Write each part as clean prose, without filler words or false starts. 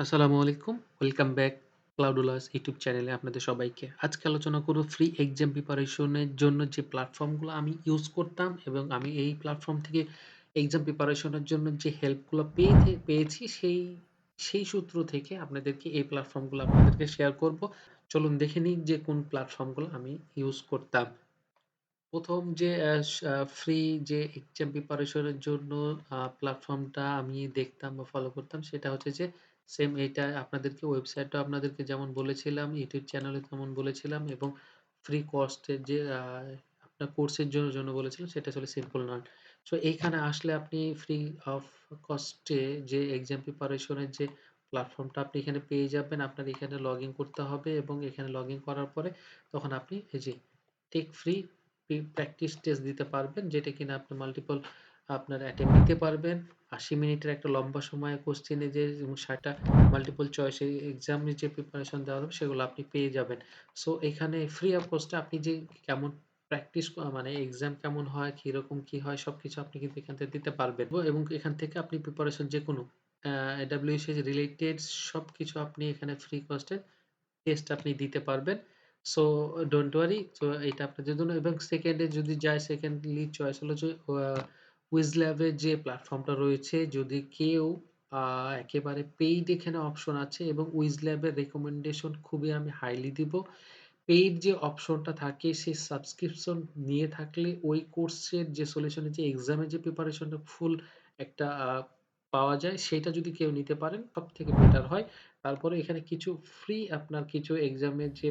আসসালামু আলাইকুম। Welcome back ClouDolus YouTube চ্যানেলে আপনাদের সবাইকে। আজকে আলোচনা করব ফ্রি এক্সাম প্রিপারেশনের জন্য যে প্ল্যাটফর্মগুলো আমি ইউজ করতাম এবং আমি এই প্ল্যাটফর্ম থেকে এক্সাম প্রিপারেশনের জন্য যে হেল্পগুলো পেয়েছি সেই সূত্র থেকে আপনাদেরকে এই প্ল্যাটফর্মগুলো আপনাদেরকে শেয়ার করব। চলুন দেখে নিই যে কোন প্ল্যাটফর্মগুলো আমি ইউজ করতাম। ১ম যে ফ্রি যে এক্সাম প্রিপারেশন এর জন্য প্ল্যাটফর্মটা আমি দেখতাম বা ফলো করতাম সেটা হচ্ছে যে সেম এইটা আপনাদেরকে ওয়েবসাইটটাও আপনাদেরকে যেমন বলেছিলাম, ইউটিউব চ্যানেলে যেমন বলেছিলাম এবং ফ্রি কস্ট এর যে আপনার কোর্সের জন্য বলেছিলাম সেটা আসলে সিম্পল নার্ন। সো এইখানে আসলে আপনি ফ্রি অফ কস্ট এ যে এক্সাম প্রিপারেশন এর যে প্ল্যাটফর্মটা আপনি এখানে পেয়ে যাবেন। আপনার এখানে লগইন করতে হবে এবং এখানে লগইন করার পরে তখন আপনি এই যে টেক ফ্রি প্র্যাকটিস টেস্ট দিতে পারবেন যেটা কিনা আপনি মাল্টিপল আপনার অ্যাটেম্প্ট দিতে পারবেন। ৮০ মিনিটের একটা লম্বা সময়ে কোশ্চেনে যে এবং ৬০ টা মাল্টিপল চয়েস এক্সামের যে প্রিপারেশন দেওয়া হবে সেগুলো আপনি পেয়ে যাবেন। সো এখানে ফ্রি অফ কস্ট এ আপনি যে কেমন প্র্যাকটিস মানে এক্সাম কেমন হয়, কিরকম কি হয় সবকিছু আপনি কিন্তু এখান থেকে দিতে পারবেন এবং এখান থেকে আপনি প্রিপারেশন যেকোনো AWS এর রিলেটেড সবকিছু আপনি এখানে ফ্রি কস্ট এ টেস্ট আপনি দিতে পারবেন। So don't worry. সো এটা আপনাদের জন্য এবং সেকেন্ড এ যদি যাই সেকেন্ডলি চয়েস হলো যে কুইজল্যাব এর যে প্ল্যাটফর্মটা রয়েছে যদি কেউ আ একেবারে পেইড এখানে অপশন আছে এবং কুইজল্যাব এর রিকমেন্ডেশন খুবই আমি হাইলি দিব। পেইড যে অপশনটা থাকে সেই সাবস্ক্রিপশন নিয়ে থাকলে ওই কোর্সের যে সলিউশনের যে এক্সামের যে প্রিপারেশনটা ফুল একটা পাওয়া যায় সেটা যদি কেউ নিতে পারেন সবথেকে বেটার হয়। তারপরে এখানে কিছু ফ্রি আপনার কিছু এক্সামের যে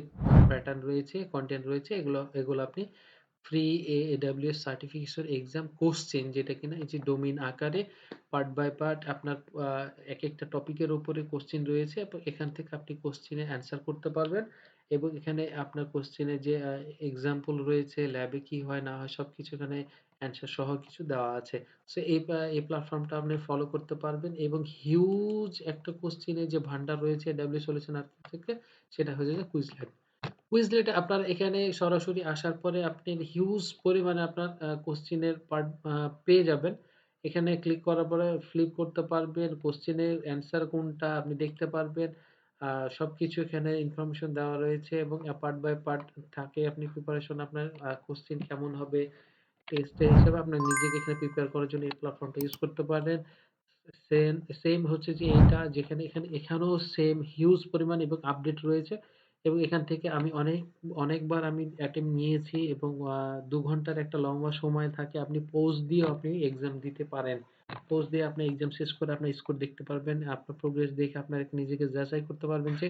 প্যাটার্ন রয়েছে, কনটেন্ট রয়েছে এগুলো আপনি free AWS certification exam question যেটা কিনা এই যে ডোমেইন আকারে পার্ট বাই পার্ট আপনার আ একেকটা টপিকের উপরে কোশ্চেন রয়েছে এবং এখান থেকে আপনি কোশ্চেনের অ্যান্সার করতে পারবেন এবং এখানে আপনার কোশ্চেনের যে এক্সাম্পল রয়েছে, ল্যাবে কি হয় না হয় সবকিছু এখানে অ্যান্সার সহ কিছু দেওয়া আছে। সো এই প্ল্যাটফর্মটা আপনি ফলো করতে পারবেন এবং হিউজ একটা কোশ্চেনের যে ভান্ডার রয়েছে AWS সলিউশন আর্কিটেক্ট থেকে সেটা হচ্ছে যে কুইজল্যাব। কুইজলেট আপনার এখানে সরাসরি আসার পরে আপনি হিউজ পরিমাণে আপনার কোশ্চেনের পার্ট পেয়ে যাবেন। এখানে ক্লিক করার পরে ফ্লিপ করতে পারবেন। কোশ্চেনের অ্যান্সার কোনটা আপনি দেখতে পারবেন। আ সবকিছু এখানে ইনফরমেশন দেওয়া রয়েছে এবং পার্ট বাই পার্ট থাকে আপনি প্রিপারেশন আপনার কোশ্চেন কেমন হবে, টেস্টের হিসাবে আপনার নিজেকে এখানে প্রিপেয়ার করার জন্য এই প্ল্যাটফর্মটা ইউজ করতে পারেন। সেম সেম হচ্ছে যে এইটা যেখানে এখানেও সেম হিউজ পরিমাণ এবং আপডেট রয়েছে এবং এখান থেকে আমি অনেকবার আমি অ্যাটেম্প্ট নিয়েছি এবং ২ ঘন্টার একটা লম্বা সময় থাকে। আপনি পোস্ট দিয়েও আপনি এক্সাম দিতে পারেন। পোস্ট দিয়ে আপনি এক্সাম শেষ করে আপনার স্কোর দেখতে পারবেন। আপনার প্রোগ্রেস দেখে আপনার নিজেকে যাচাই করতে পারবেন যে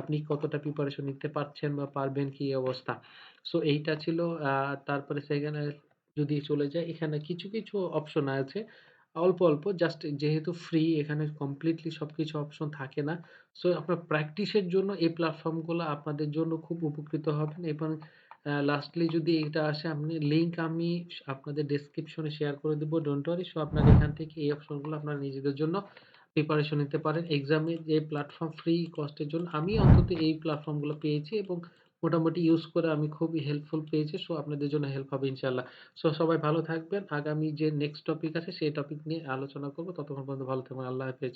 আপনি কতটা প্রিপারেশন নিতে পারছেন বা পারবেন কি অবস্থা। সো এইটা ছিল তারপরে সেখানে যদি চলে যাই এখানে কিছু অপশন আছে। অল্প জাস্ট যেহেতু ফ্রি এখানে কমপ্লিটলি সবকিছু অপশন থাকে না। সো আপনার প্র্যাকটিসের জন্য এই প্ল্যাটফর্ম গুলা আপনাদের জন্য খুব উপকৃত হবেন এবং লাস্টলি যদি এটা আসে আপনি লিংক আমি আপনাদের ডেসক্রিপশনে শেয়ার করে দিব। Don't worry. সো আপনারা এখান থেকে এই অপশন গুলো আপনারা নিজেদের জন্য প্রিপারেশন নিতে পারেন। এক্সামের যে প্ল্যাটফর্ম ফ্রি কস্ট এর জন্য আমি অন্তত এই প্ল্যাটফর্ম গুলো পেয়েছি এবং মোটামুটি ইউজ করে আমি খুবই হেল্পফুল পেয়েছি। সো আপনাদের জন্য হেল্প হবে ইনশাআল্লাহ। সো সবাই ভালো থাকবেন। আগামী যে নেক্সট টপিক আছে সেই টপিক নিয়ে আলোচনা করব। ততক্ষণ পর্যন্ত ভালো থাকবেন। আল্লাহ হাফেজ।